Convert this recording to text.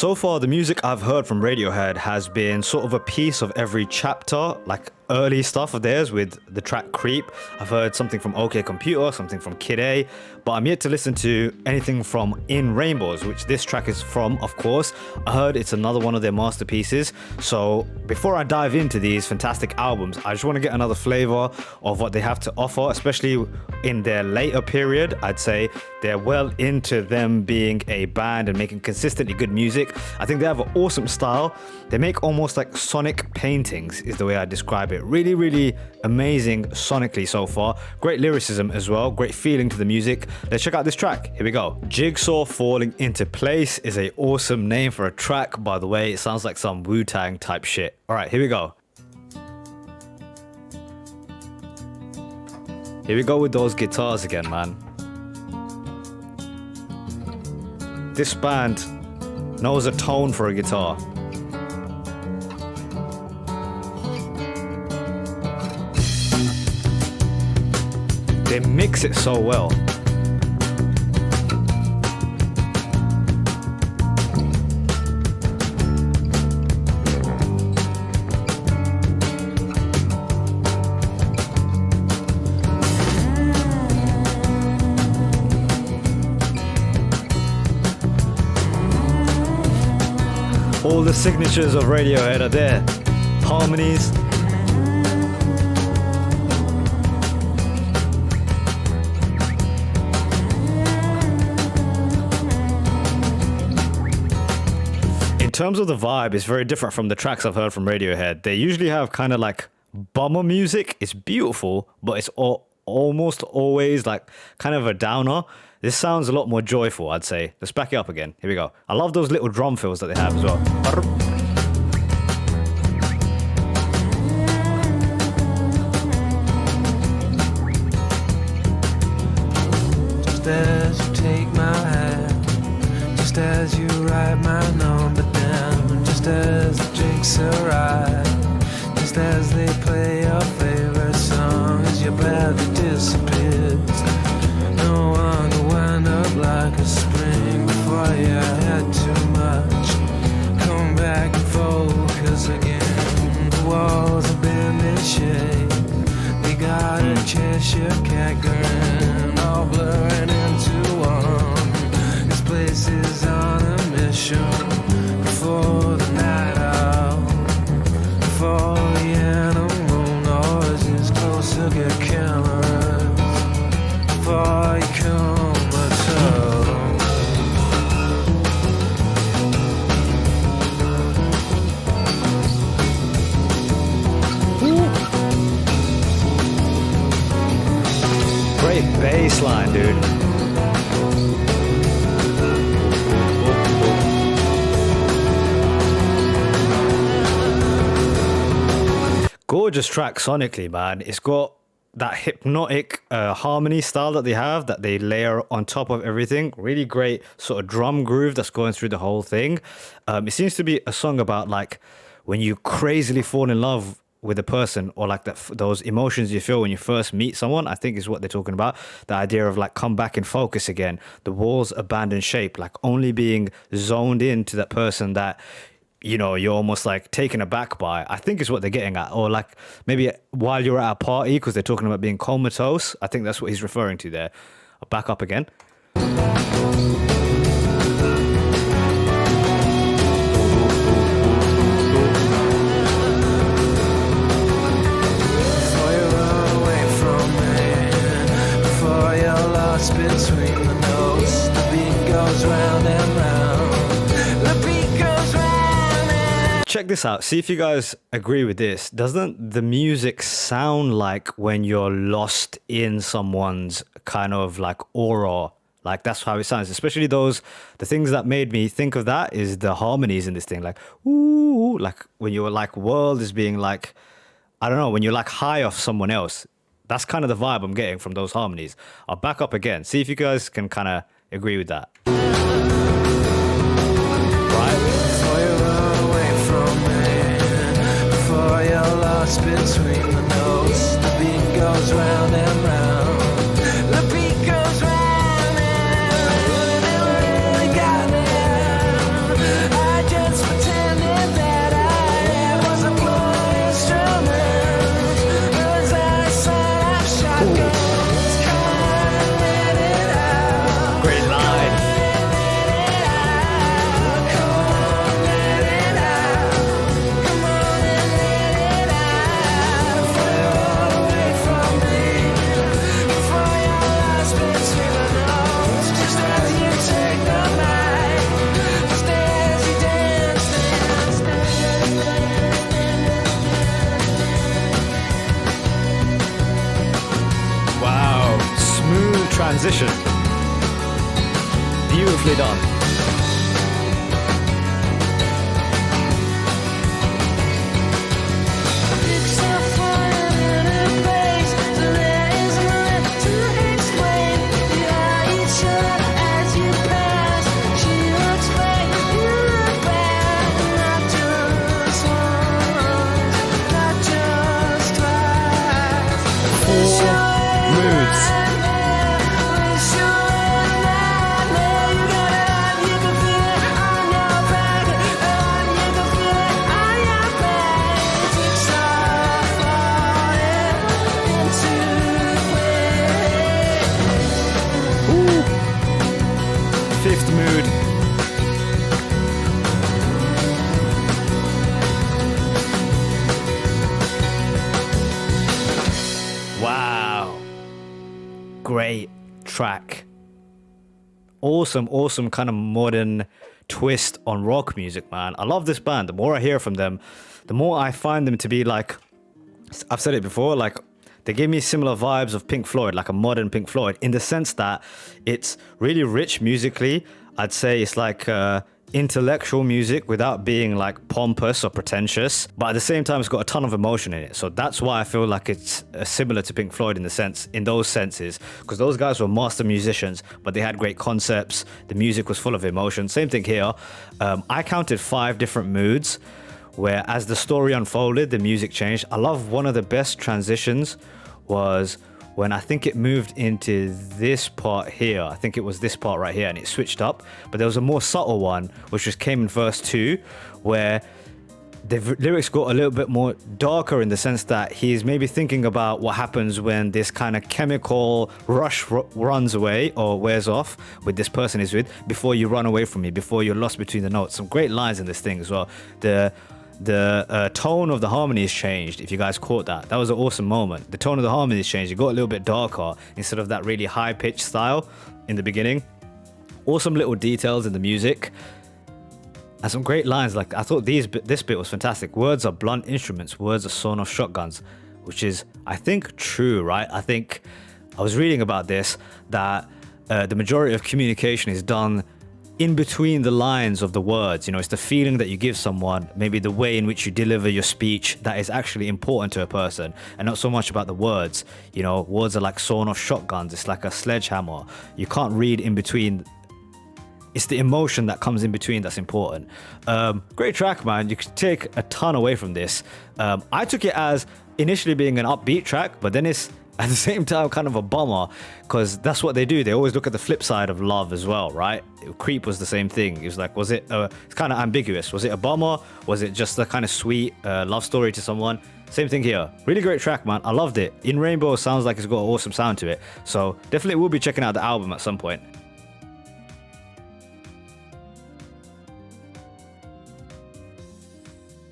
So far, the music I've heard from Radiohead has been sort of a piece of every chapter, like early stuff of theirs with the track Creep. I've heard something from OK Computer, something from Kid A, but I'm yet to listen to anything from In Rainbows, which this track is from, of course. I heard it's another one of their masterpieces. So before I dive into these fantastic albums, I just want to get another flavor of what they have to offer, especially in their later period. I'd say they're well into them being a band and making consistently good music. I think they have an awesome style. They make almost like sonic paintings is the way I describe it. Really, really amazing sonically so far. Great lyricism as well. Great feeling to the music. Let's check out this track. Here we go. Jigsaw Falling Into Place is a awesome name for a track, by the way. It sounds like some Wu-Tang type shit. All right, here we go. Here we go with those guitars again, man. This band knows a tone for a guitar. They mix it so well. All the signatures of Radiohead are there. Harmonies. In terms of the vibe, it's very different from the tracks I've heard from Radiohead. They usually have kind of like bummer music. It's beautiful, but it's almost always like kind of a downer. This sounds a lot more joyful, I'd say. Let's back it up again. Here we go. I love those little drum fills that they have as well. Just as you take my hand, just as you write my number down, just as the jigsaw ride, just as they play your favorite song, as your body disappears. No one will wind up like a spring before you had too much. Come back and focus again. The walls have been in shape. They got a Cheshire cat grin, all blurring into one. This place is on a mission before the night out, before the animal noises closer get cameras. Before you come at all. Great bass line, dude. Gorgeous track sonically, man. It's got that hypnotic harmony style that they have, that they layer on top of everything. Really great sort of drum groove that's going through the whole thing. It seems to be a song about like when you crazily fall in love with a person, or like those emotions you feel when you first meet someone, I think is what they're talking about. The idea of like come back and focus again. The walls abandon shape, like only being zoned into that person that, you know, you're almost like taken aback by, I think is what they're getting at. Or like maybe while you're at a party, because they're talking about being comatose. I think that's what he's referring to there. I'll back up again. Between the notes, the beat goes round and round. The beat goes round and... Check this out. See if you guys agree with this. Doesn't the music sound like when you're lost in someone's kind of like aura? Like that's how it sounds. Especially the things that made me think of that is the harmonies in this thing. Like, ooh, like when your like world is being like, I don't know, when you're like high off someone else. That's kind of the vibe I'm getting from those harmonies. I'll back up again. See if you guys can kind of agree with that. Right? Before you run away from me, before you're lost between the notes, the beat goes round and round. The beat goes round and round. It really got me. transition. Beautifully done. Fifth mood. Wow. Great track. Awesome kind of modern twist on rock music, man. I love this band. The more I hear from them, the more I find them to be like, I've said it before, like they give me similar vibes of Pink Floyd, like a modern Pink Floyd, in the sense that it's really rich musically. I'd say it's like intellectual music without being like pompous or pretentious, but at the same time it's got a ton of emotion in it. So that's why I feel like it's similar to Pink Floyd in those senses, because those guys were master musicians, but they had great concepts. The music was full of emotion. Same thing here. I counted 5 different moods where as the story unfolded, the music changed. I love one of the best transitions was when I think it moved into this part here. I think it was this part right here, and it switched up. But there was a more subtle one, which just came in verse 2, where the lyrics got a little bit more darker in the sense that he's maybe thinking about what happens when this kind of chemical rush runs away or wears off with this person he's with, before you run away from me, before you're lost between the notes. Some great lines in this thing as well. The tone of the harmonies changed, if you guys caught that. That was an awesome moment. The tone of the harmonies changed. It got a little bit darker instead of that really high-pitched style in the beginning. Awesome little details in the music. And some great lines. Like, I thought this bit was fantastic. Words are blunt instruments. Words are sawn-off shotguns. Which is, I think, true, right? I think I was reading about this, that the majority of communication is done in between the lines of the words. You know, it's the feeling that you give someone, maybe the way in which you deliver your speech, that is actually important to a person, and not so much about the words. You know, words are like sawn off shotguns. It's like a sledgehammer. You can't read in between. It's the emotion that comes in between that's important. Great track, man. You could take a ton away from this. I took it as initially being an upbeat track, but then it's at the same time kind of a bummer, because that's what they do. They always look at the flip side of love as well, right? Creep was the same thing. It was like, was it it's kind of ambiguous. Was it a bummer? Was it just a kind of sweet love story to someone? Same thing here. Really great track, man. I loved it. In Rainbow sounds like it's got an awesome sound to it. So definitely will be checking out the album at some point.